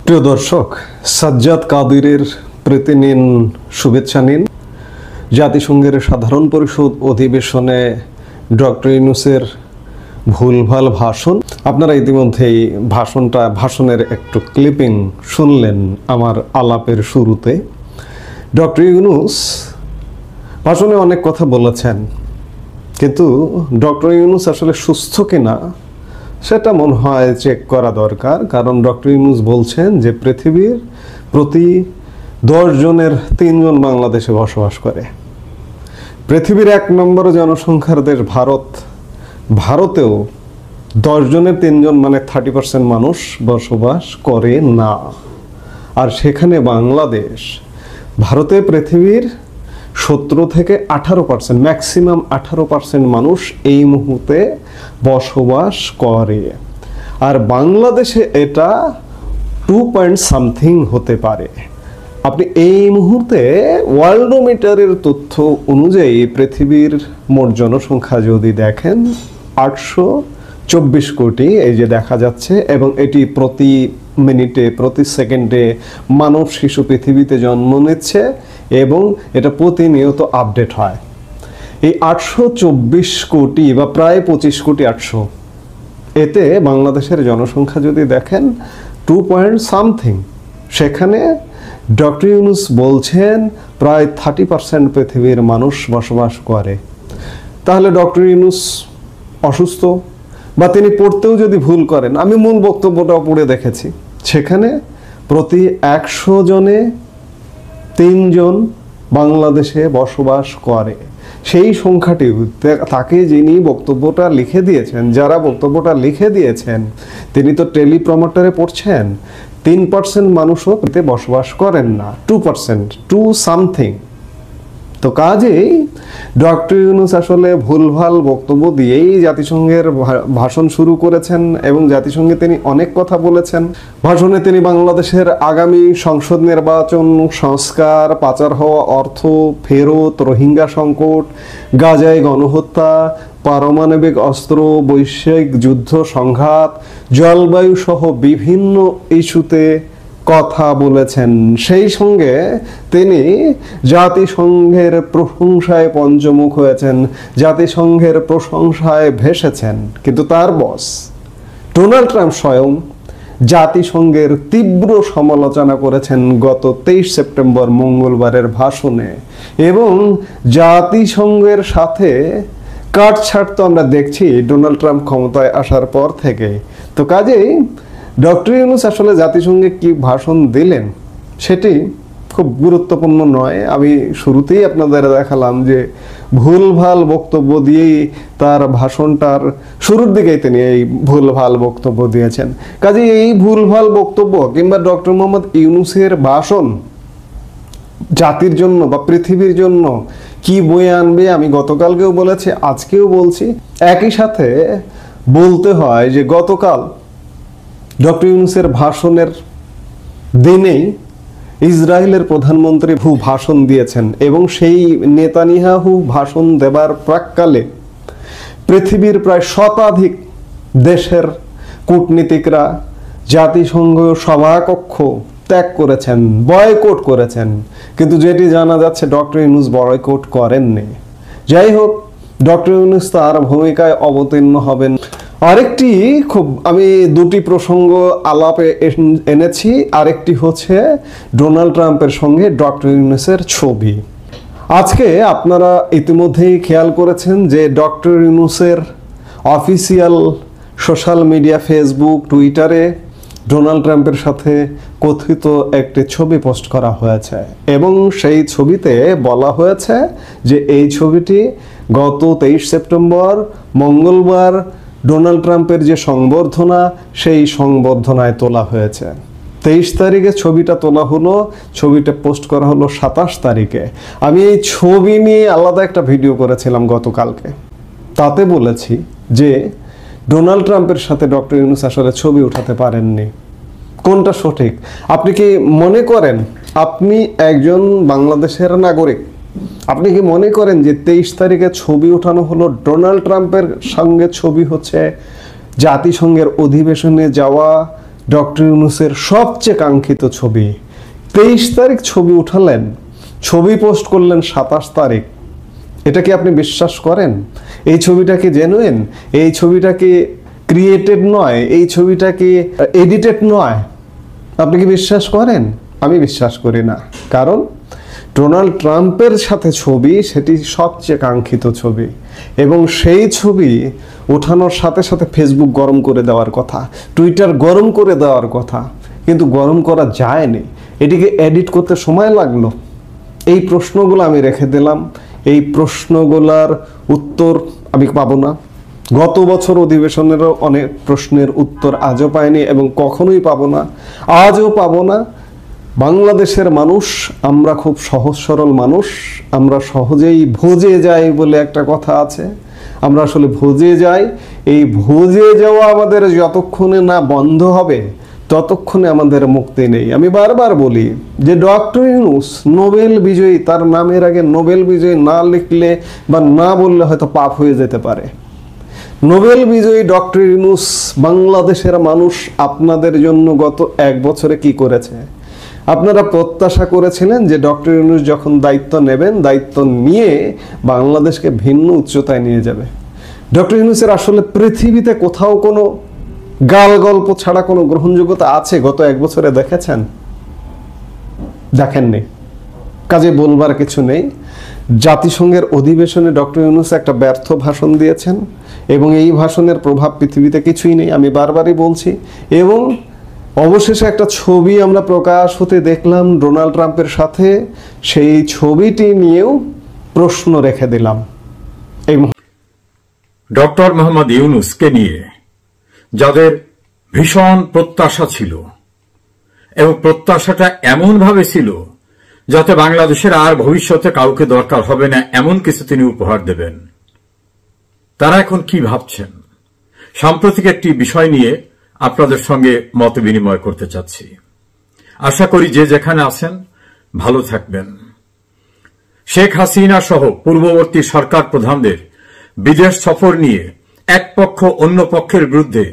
প্রিয় দর্শক, সাজ্জাদ কাদিরের প্রীতি নিন, শুভেচ্ছা নিন। জাতিসংঘের সাধারণ পরিষদ অধিবেশনে ডক্টর ইউনূসের ভুলভাল ভাষণ। আপনারা ইতিমধ্যেই ভাষণের একটু ক্লিপিং শুনলেন আমার আলাপের শুরুতে। ডক্টর ইউনূস ভাষণে অনেক কথা বলেছেন, কিন্তু ডক্টর ইউনূস আসলে সুস্থ কিনা সেটা মনে হয় চেক করা দরকার। কারণ ডক্টর ইউনূস বলছেন যে পৃথিবীর প্রতি 10 জনের 3 জন বাংলাদেশে বসবাস করে। পৃথিবীর 1 নম্বর জনসংখ্যার দেশ ভারত, ভারতেও 10 জনের 3 জন মানে 30% মানুষ বসবাস করে না। আর সেখানে বাংলাদেশ, ভারতে পৃথিবীর 17 থেকে 18%, ম্যাক্সিমাম 18% মানুষ এই মুহূর্তে বসবাস করে। আর বাংলাদেশে এটা 2 পয়েন্ট সামথিং হতে পারে। আপনি এই মুহূর্তে ওয়ার্ল্ডোমিটারের তথ্য অনুযায়ী পৃথিবীর মোট জনসংখ্যা যদি দেখেন 824 কোটি, এই যে দেখা যাচ্ছে, এবং এটি প্রতি মিনিটে প্রতি সেকেন্ডে মানব শিশু পৃথিবীতে জন্ম নিচ্ছে এবং এটা প্রতিনিয়ত আপডেট হয়। এই 824 কোটি বা প্রায় 25 কোটি 800, এতে বাংলাদেশের জনসংখ্যা যদি দেখেন 2 পয়েন্ট সামথিং, সেখানে ডক্টর ইউনূস বলছেন প্রায় 30% পৃথিবীর মানুষ বসবাস করে। তাহলে ডক্টর ইউনূস অসুস্থ, বা তিনি পড়তেও যদি ভুল করেন, আমি মূল বক্তব্যটাও পড়ে দেখেছি, সেখানে প্রতি 100 জনে 3 জন বাংলাদেশে বসবাস করে। সেই সংখ্যাটি তাকে যিনি বক্তব্যটা লিখে দিয়েছেন, যারা বক্তব্যটা লিখে দিয়েছেন, তিনি তো টেলিপ্রমোটারে পড়ছেন 3% মানুষও বসবাস করেন না, 2%, 2 সামথিং। তো কাজেই ডক্টর ইউনূস আসলে ভুলভাল বক্তব্য দিয়েই জাতিসংঘের ভাষণ শুরু করেছেন এবং জাতিসংঘে তিনি অনেক কথা বলেছেন। ভাষণে তিনি বাংলাদেশের আগামী সংসদ নির্বাচন, সংস্কার, পাচার হওয়া অর্থ ফেরত, রোহিঙ্গা সংকট, গাজায় গণহত্যা, পারমাণবিক অস্ত্র, বৈশ্বিক যুদ্ধ সংঘাত, জলবায়ু সহ বিভিন্ন ইস্যুতে কথা বলেছেন। সেই সঙ্গে তিনি জাতিসংঘের প্রশংসায় পঞ্চমুখ হয়েছেন, জাতিসংঘের প্রশংসায় ভেসেছেন। কিন্তু তার বস ডোনাল্ড ট্রাম্প স্বয়ং জাতিসংঘের তীব্র সমালোচনা করেছেন গত 23 সেপ্টেম্বর মঙ্গলবারের ভাষণে, এবং জাতিসংঘের সাথে কাটছাট তো আমরা দেখছি ডোনাল্ড ট্রাম্প ক্ষমতায় আসার পর থেকে। তো কাজেই ডক্টর ইউনূস আসলে জাতিসংঘে কি ভাষণ দিলেন সেটি খুব গুরুত্বপূর্ণ নয়। আমি শুরুতেই আপনাদের দেখালাম যে ভুলভাল বক্তব্য দিয়েই তার ভাষণটার শুরুর দিকেই তিনি এই ভুলভাল বক্তব্য দিয়েছেন। কাজেই এই ভুলভাল বক্তব্য কিংবা ডক্টর মোহাম্মদ ইউনূসের ভাষণ জাতির জন্য বা পৃথিবীর জন্য কি বয়ে আনবে, আমি গতকালকেও বলেছি, আজকেও বলছি। একই সাথে বলতে হয় যে গতকাল ডক্টর ইউনূসের ভাষণের দিনেই ইসরায়েলের প্রধানমন্ত্রী ভাষণ দিয়েছেন, এবং সেই নেতানিয়াহু ভাষণ দেবার প্রাক্কালে পৃথিবীর প্রায় শতাধিক দেশের কূটনীতিকরা জাতিসংঘ সভাকক্ষ ত্যাগ করেছেন, বয়কট করেছেন। কিন্তু যেটি জানা যাচ্ছে ডক্টর ইউনূস বয়কট করেননি। যাই হোক, ডক্টর ইউনূস তার ভূমিকায় অবতীর্ণ হবেন। আরেকটি আমি 2টি প্রসঙ্গ আলাপে এনেছি। আরেকটি হচ্ছে ডোনাল্ড ট্রাম্পের সঙ্গে ডক্টর ইউনূসের ছবি। আজকে আপনারা ইতিমধ্যেই খেয়াল করেছেন যে ডক্টর ইউনূসের অফিসিয়াল সোশ্যাল মিডিয়া, ফেসবুক, টুইটারে ডোনাল্ড ট্রাম্পের সাথে কথিত একটি ছবি পোস্ট করা হয়েছে, এবং সেই ছবিতে বলা হয়েছে যে এই ছবিটি গত 23 সেপ্টেম্বর মঙ্গলবার ডোনাল্ড ট্রাম্পের যে সংবর্ধনা, সেই সংবর্ধনায় তোলা হয়েছে। 23 তারিখে ছবিটা তোলা হলো, ছবিটা পোস্ট করা হলো 27 তারিখে। আমি এই ছবি নিয়ে আলাদা একটা ভিডিও করেছিলাম গতকালকে। তাতে বলেছি যে ডোনাল্ড ট্রাম্পের সাথে ডক্টর ইউনূস আসলে ছবি উঠাতে পারেননি। কোনটা সঠিক? আপনি কি মনে করেন আপনি একজন বাংলাদেশের নাগরিক, আপনি কি মনে করেন যে 23 তারিখে ছবি ওঠানো হলো ডোনাল্ড ট্রাম্পের সঙ্গে ছবি হচ্ছে জাতিসংঘের অধিবেশনে যাওয়া ডক্টর ইউনূসের সবচেয়ে কাঙ্ক্ষিত ছবি। 23 তারিখ ছবি উঠালেন, ছবি পোস্ট করলেন 27 তারিখ। এটা কি আপনি বিশ্বাস করেন? এই ছবিটা কি জেনুইন? এই ছবিটা কি ক্রিয়েটেড নয়? এই ছবিটা কি এডিটেড নয়? আপনি কি বিশ্বাস করেন? আমি বিশ্বাস করি না। কারণ ডোনাল্ড ট্রাম্পের সাথে ছবি, সেটি সবচেয়ে কাঙ্ক্ষিত ছবি, এবং সেই ছবি ওঠানোর সাথে সাথে ফেসবুক গরম করে দেওয়ার কথা, টুইটার গরম করে দেওয়ার কথা, কিন্তু গরম করা যায়নি। এটিকে এডিট করতে সময় লাগলো। এই প্রশ্নগুলো আমি রেখে দিলাম। এই প্রশ্নগুলোর উত্তর আমি পাবো না। গত বছর অধিবেশনেরও অনেক প্রশ্নের উত্তর আজও পাইনি এবং কখনোই পাবো না, আজও পাবো না। বাংলাদেশের মানুষ আমরা খুব সহজ সরল মানুষ, আমরা সহজেই ভজে যাই বলে একটা কথা আছে। আমরা আসলে ভজে যাই। এই ভজে যাওয়া আমাদের যতক্ষণে না বন্ধ হবে ততক্ষণে আমাদের মুক্তি নেই। আমি বারবার বলি যে ডক্টর ইউনূস নোবেল বিজয়ী, তার নামের আগে নোবেল বিজয়ী না লিখলে বা না বললে হয়তো পাপ হয়ে যেতে পারে। নোবেল বিজয়ী ডক্টর ইউনূস বাংলাদেশের মানুষ আপনাদের জন্য গত 1 বছরে কি করেছে? আপনারা প্রত্যাশা করেছিলেন যে ডক্টর ইউনূস যখন দায়িত্ব নেবেন, দায়িত্ব নিয়ে বাংলাদেশকে ভিন্ন উচ্চতায় নিয়ে যাবে। ডক্টর ইউনূসের আসলে পৃথিবীতে কোথাও কোনো গাল গল্প ছাড়া কোনো গ্রহণযোগ্যতা আছে গত 1 বছরে দেখেছেন? দেখেননি। কাজে বলবার কিছু নেই। জাতিসংঘের অধিবেশনে ডক্টর ইউনূস একটা ব্যর্থ ভাষণ দিয়েছেন এবং এই ভাষণের প্রভাব পৃথিবীতে কিছুই নেই, আমি বারবারই বলছি। এবং অবশেষে একটা ছবি আমরা প্রকাশ হতে দেখলাম ডোনাল্ড ট্রাম্পের সাথে, সেই ছবিটি নিয়েও প্রশ্ন রেখে দিলাম। এই ডক্টর মোহাম্মদ ইউনূসকে নিয়ে যাদের ভীষণ প্রত্যাশা ছিল, এবং প্রত্যাশাটা এমন ভাবে ছিল যাতে বাংলাদেশের আর ভবিষ্যতে কাউকে দরকার হবে না এমন কিছু তিনি উপহার দেবেন, তারা এখন কি ভাবছেন? সাম্প্রতিক একটি বিষয় নিয়ে আপনাদের সঙ্গে মত বিনিময় করতে চাচ্ছি। আশা করি যে যেখানে আছেন ভালো থাকবেন। শেখ হাসিনা সহ পূর্ববর্তী সরকার প্রধানদের বিদেশ সফর নিয়ে এক পক্ষ অন্য পক্ষের বিরুদ্ধে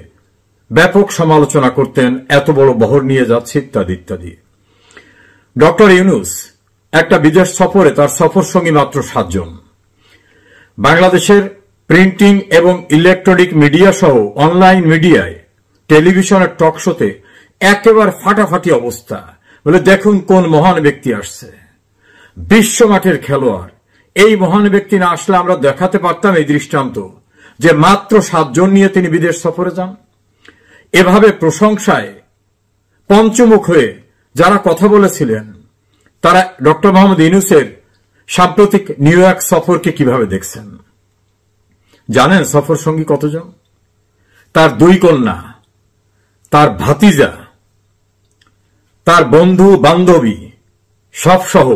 ব্যাপক সমালোচনা করতেন, এত বড় বহর নিয়ে যাচ্ছে ইত্যাদি ইত্যাদি। ডক্টর ইউনূস একটা বিদেশ সফরে তার সফর সঙ্গী মাত্র 7 জন। বাংলাদেশের প্রিন্টিং এবং ইলেকট্রনিক মিডিয়া সহ অনলাইন মিডিয়ায়, টেলিভিশনের টক শোতে একেবারে ফাটাফাটি অবস্থা, বলে দেখুন কোন মহান ব্যক্তি আসছে, বিশ্বমাঠের খেলোয়াড়। এই মহান ব্যক্তি না আসলে আমরা দেখাতে পারতাম এই দৃষ্টান্ত যে মাত্র 7 জন নিয়ে তিনি বিদেশ সফরে যান। এভাবে প্রশংসায় পঞ্চমুখ হয়ে যারা কথা বলেছিলেন তারা ডক্টর মোহাম্মদ ইউনূসের সাম্প্রতিক নিউ ইয়র্ক সফরকে কিভাবে দেখছেন? জানেন সফর সঙ্গী কতজন? তার 2 কন্যা, তার ভাতিজা, তার বন্ধু বান্ধবী সব সহ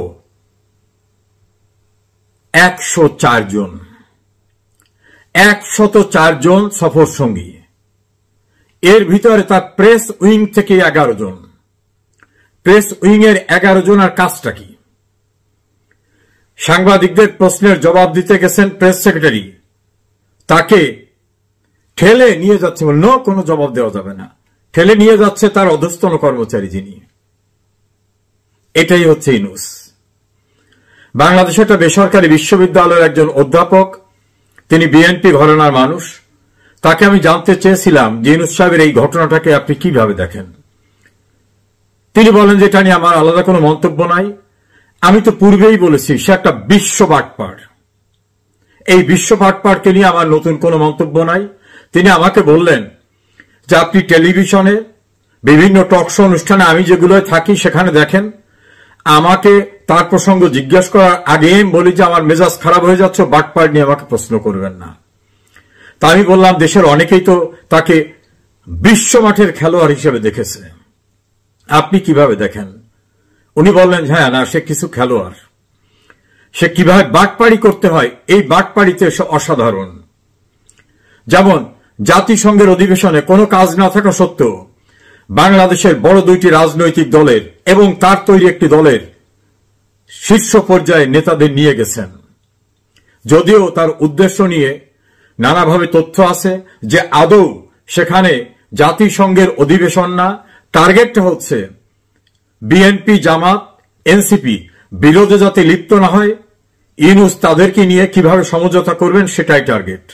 104 জন। 104 জন সফর সঙ্গী। এর ভিতরে তার প্রেস উইং থেকে 11 জন। প্রেস উইং এর 11 জনের কাজটা কি? সাংবাদিকদের প্রশ্নের জবাব দিতে গেছেন প্রেস সেক্রেটারি, তাকে ঠেলে নিয়ে যাচ্ছে, নো কোনো জবাব দেওয়া যাবে না, ঠেলে নিয়ে যাচ্ছে তার অধস্তন কর্মচারী যিনি। এটাই হচ্ছে ইউনূস। বাংলাদেশে একটা বেসরকারি বিশ্ববিদ্যালয়ের একজন অধ্যাপক, তিনি বিএনপি ঘরানার মানুষ। তাকে আমি জানতে চেয়েছিলাম যে ইউনূস সাহেবের এই ঘটনাটাকে আপনি কিভাবে দেখেন। তিনি বলেন যে এটা নিয়ে আমার আলাদা কোনো মন্তব্য নাই। আমি তো পূর্বেই বলেছি সে একটা বিশ্ব বাটপার। এই বিশ্ব বাটপারকে নিয়ে আমার নতুন কোনো মন্তব্য নাই। তিনি আমাকে বললেন যে আপনি টেলিভিশনে বিভিন্ন টক শো অনুষ্ঠানে আমি যেগুলোয় থাকি সেখানে দেখেন, আমাকে তার প্রসঙ্গ জিজ্ঞাসা করার আগে বলি যে আমার মেজাজ খারাপ হয়ে যাচ্ছে, বাটপার নিয়ে আমাকে প্রশ্ন করবেন না। তা আমি বললাম দেশের অনেকেই তো তাকে বিশ্বমাঠের খেলোয়াড় হিসেবে দেখেছে, আপনি কিভাবে দেখেন? উনি বললেন হ্যাঁ না, সে কিছু খেলোয়াড়, সে কিভাবে বাটপাড়ি করতে হয় এই বাটপাড়িতে সে অসাধারণ। যেমন জাতিসংঘের অধিবেশনে কোনো কাজ না থাকা সত্ত্বেও বাংলাদেশের বড় 2টি রাজনৈতিক দলের এবং তার তৈরি একটি দলের শীর্ষ পর্যায়ে নেতাদের নিয়ে গেছেন। যদিও তার উদ্দেশ্য নিয়ে নানাভাবে তথ্য আছে যে আদৌ সেখানে জাতিসংঘের অধিবেশন না, টার্গেটটা হচ্ছে বিএনপি, জামাত, এনসিপি বিরোধে যাতে লিপ্ত না হয়, ইউনূস তাদেরকে নিয়ে কিভাবে সমঝোতা করবেন সেটাই টার্গেট।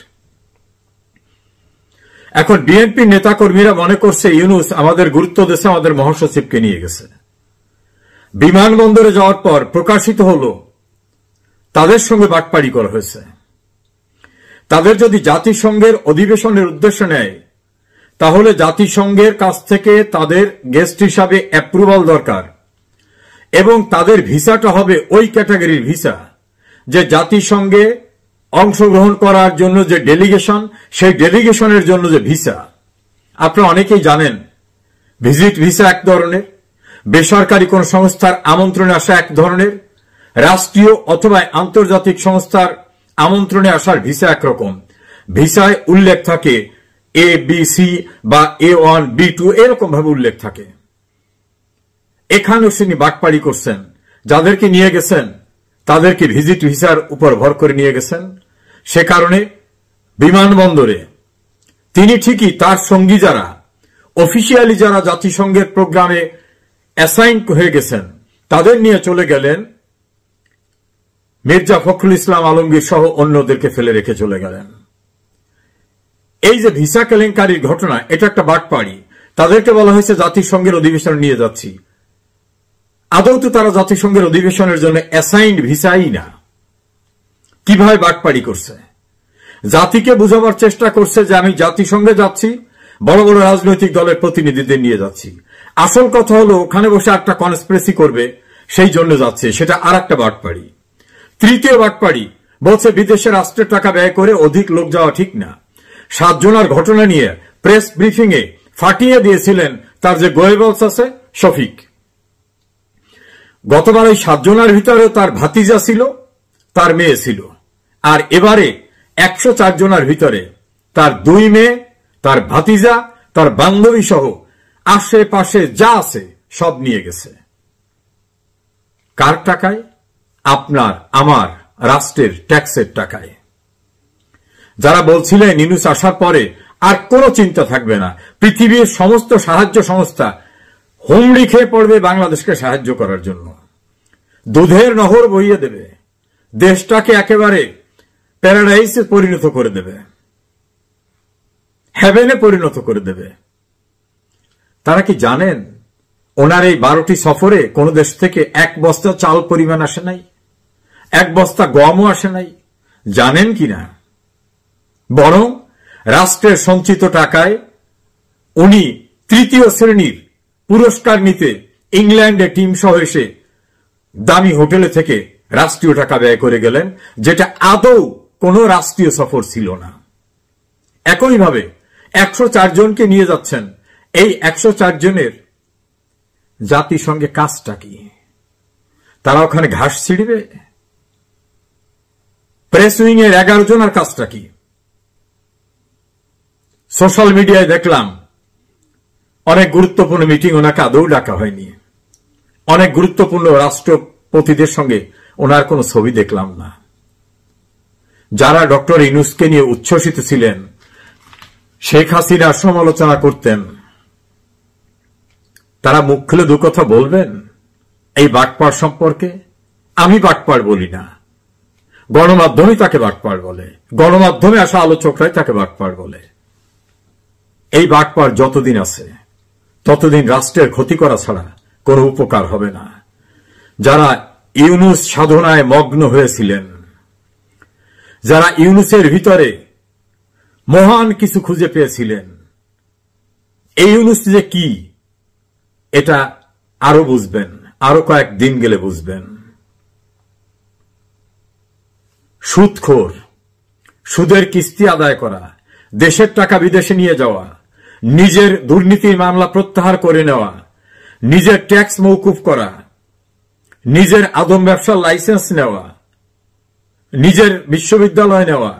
এখন বিএনপি নেতাকর্মীরা মনে করছে ইউনূস আমাদের গুরুত্ব দিয়েছে, আমাদের মহাসচিবকে নিয়ে গেছে। বিমানবন্দরে যাওয়ার পর প্রকাশিত হল তাদের সঙ্গে বাটপাড়ি করা হয়েছে। তাদের যদি জাতিসংঘের অধিবেশনের উদ্দেশ্য নেয়, তাহলে জাতিসংঘের কাছ থেকে তাদের গেস্ট হিসাবে অ্যাপ্রুভাল দরকার, এবং তাদের ভিসাটা হবে ওই ক্যাটাগরির ভিসা যে জাতিসংঘে অংশগ্রহণ করার জন্য যে ডেলিগেশন, সেই ডেলিগেশনের জন্য যে ভিসা। আপনারা অনেকেই জানেন ভিজিট ভিসা এক ধরনের, বেসরকারি কোন সংস্থার আমন্ত্রণে আসা এক ধরনের, রাষ্ট্রীয় অথবা আন্তর্জাতিক সংস্থার আমন্ত্রণে আসার ভিসা একরকম। ভিসায় উল্লেখ থাকে এ, বি, সি বা A1, B2 এরকম ভাবে উল্লেখ থাকে। এখানেও তিনি বাটপাড়ি করছেন, যাদেরকে নিয়ে গেছেন তাদেরকে ভিজিট ভিসার উপর ভর করে নিয়ে গেছেন। সে কারণে বিমানবন্দরে তিনি ঠিকই তার সঙ্গী যারা অফিসিয়ালি যারা জাতিসংঘের প্রোগ্রামে অ্যাসাইন হয়ে গেছেন তাদের নিয়ে চলে গেলেন, মির্জা ফখরুল ইসলাম আলমগীর সহ অন্যদেরকে ফেলে রেখে চলে গেলেন। এই যে ভিসা কেলেঙ্কারির ঘটনা, এটা একটা বাটপাড়ি। তাদেরকে বলা হয়েছে জাতিসংঘের অধিবেশনে নিয়ে যাচ্ছি, আদৌ তো তারা জাতিসংঘের অধিবেশনের জন্য অ্যাসাইন্ড ভিসাই না। কিভাবে বাটপাড়ি করছে? জাতিকে বুঝাবার চেষ্টা করছে যে আমি জাতিসংঘে যাচ্ছি, বড় বড় রাজনৈতিক দলের প্রতিনিধিদের নিয়ে যাচ্ছি। আসল কথা হলো ওখানে বসে একটা কনস্পিরেসি করবে, সেই জন্য যাচ্ছে, সেটা আর একটা বাটপাড়ি। তৃতীয় বাটপাড়ি বলছে বিদেশে রাষ্ট্রের টাকা ব্যয় করে অধিক লোক যাওয়া ঠিক না। 7 জনের ঘটনা নিয়ে প্রেস ব্রিফিং এ ফাটিয়ে দিয়েছিলেন তার যে গোয়েবলস আছে শফিক। গতবার এই 7 জনের ভিতরে তার ভাতিজা ছিল, তার মেয়ে ছিল, আর এবারে 104 জনের ভিতরে তার 2 মেয়ে, তার ভাতিজা, তার বান্ধবী সহ আশেপাশে যা আছে সব নিয়ে গেছে। কার টাকায়? আপনার আমার রাষ্ট্রের ট্যাক্সের টাকায়। যারা বলছিলেন ইউনূস আসার পরে আর কোনো চিন্তা থাকবে না, পৃথিবীর সমস্ত সাহায্য সংস্থা হুমড়ি খেয়ে পড়বে বাংলাদেশকে সাহায্য করার জন্য, দুধের নহর বইয়ে দেবে, দেশটাকে একেবারে প্যারাডাইসে পরিণত করে দেবে, হেভেনে পরিণত করে দেবে। তারা কি জানেন ওনার এই 12টি সফরে কোন দেশ থেকে 1 বস্তা চাল পরিমাণ আসে নাই, 1 বস্তা গমও আসে নাই? জানেন কিনা? বরং রাষ্ট্রের সঞ্চিত টাকায় উনি 3য় শ্রেণীর পুরস্কার নিতে ইংল্যান্ডে টিম সহ এসে দামি হোটেলে থেকে রাষ্ট্রীয় টাকা ব্যয় করে গেলেন, যেটা আদৌ কোনো রাষ্ট্রীয় সফর ছিল না। একইভাবে 104 জনকে নিয়ে যাচ্ছেন। এই 104 জনের জাতিসংঘে কাজটা কি? তারা ওখানে ঘাস ছিঁড়বে? প্রেস উইং এর 11 জনের কাজটা কি? সোশ্যাল মিডিয়ায় দেখলাম অনেক গুরুত্বপূর্ণ মিটিং ওনাকে আদৌ ডাকা হয়নি। অনেক গুরুত্বপূর্ণ রাষ্ট্রপতিদের সঙ্গে ওনার কোনো ছবি দেখলাম না। যারা ডক্টর ইউনূসকে নিয়ে উচ্ছ্বসিত ছিলেন, শেখ হাসিনার সমালোচনা করতেন, তারা মুখ খুলে 2 কথা বলবেন এই বাটপাড় সম্পর্কে? আমি বাটপাড় বলি না, গণমাধ্যমই তাকে বাটপাড় বলে, গণমাধ্যমে আসা আলোচকরাই তাকে বাটপাড় বলে। এই বাটপাড় যতদিন আছে ততদিন রাষ্ট্রের ক্ষতি করা ছাড়া কোনো উপকার হবে না। যারা ইউনূস সাধনায় মগ্ন হয়েছিলেন, যারা ইউনূসের ভিতরে মহান কিছু খুঁজে পেয়েছিলেন, এই ইউনূস যে কি এটা আরো বুঝবেন, আরো কয়েকদিন গেলে বুঝবেন। সুদখোর, সুদের কিস্তি আদায় করা, দেশের টাকা বিদেশে নিয়ে যাওয়া, নিজের দুর্নীতির মামলা প্রত্যাহার করে নেওয়া, নিজের ট্যাক্স মওকুফ করা, নিজের আদম ব্যবসার লাইসেন্স নেওয়া, নিজের বিশ্ববিদ্যালয় নেওয়া,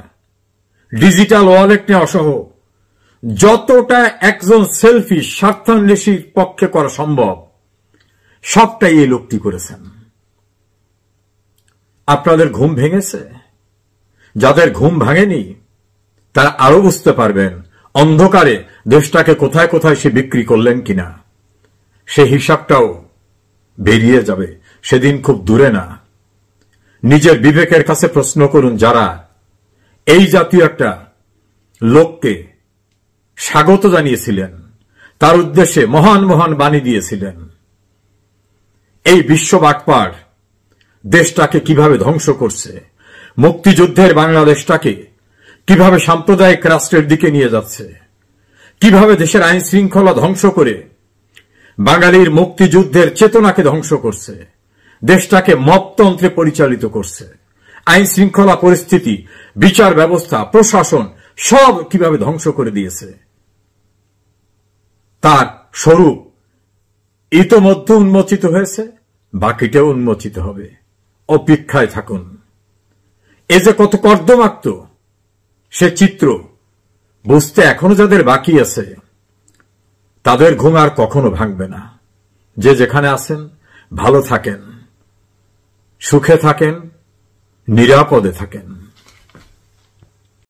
ডিজিটাল ওয়ালেট নেওয়া সহ যতটা একজন সেলফিশ স্বার্থান্বেষীর পক্ষে করা সম্ভব সবটাই এই লোকটি করেছেন। আপনাদের ঘুম ভেঙেছে? যাদের ঘুম ভাঙেনি তারা আরো বুঝতে পারবেন অন্ধকারে দেশটাকে কোথায় কোথায় সে বিক্রি করলেন কিনা। সে হিসাবটাও বেরিয়ে যাবে, সেদিন খুব দূরে না। নিজের বিবেকের কাছে প্রশ্ন করুন, যারা এই জাতীয় একটা লোককে স্বাগত জানিয়েছিলেন, তার উদ্দেশ্যে মহান মহান বাণী দিয়েছিলেন, এই বিশ্ব বাটপার দেশটাকে কিভাবে ধ্বংস করছে, মুক্তিযুদ্ধের বাংলাদেশটাকে কিভাবে সাম্প্রদায়িক রাষ্ট্রের দিকে নিয়ে যাচ্ছে, কিভাবে দেশের আইন শৃঙ্খলা ধ্বংস করে বাঙালির মুক্তিযুদ্ধের চেতনাকে ধ্বংস করছে, দেশটাকে মপতন্ত্রে পরিচালিত করছে, আইন শৃঙ্খলা পরিস্থিতি, বিচার ব্যবস্থা, প্রশাসন সব কিভাবে ধ্বংস করে দিয়েছে, তার স্বরূপ ইতোমধ্যে উন্মোচিত হয়েছে, বাকিটাও উন্মোচিত হবে। অপেক্ষায় থাকুন। এ যে কত কর্দমাক্ত সে চিত্র বুঝতে এখনো যাদের বাকি আছে, তাদের ঘুম আর কখনো ভাঙবে না। যে যেখানে আছেন ভালো থাকেন, সুখে থাকেন, নিরাপদে থাকেন।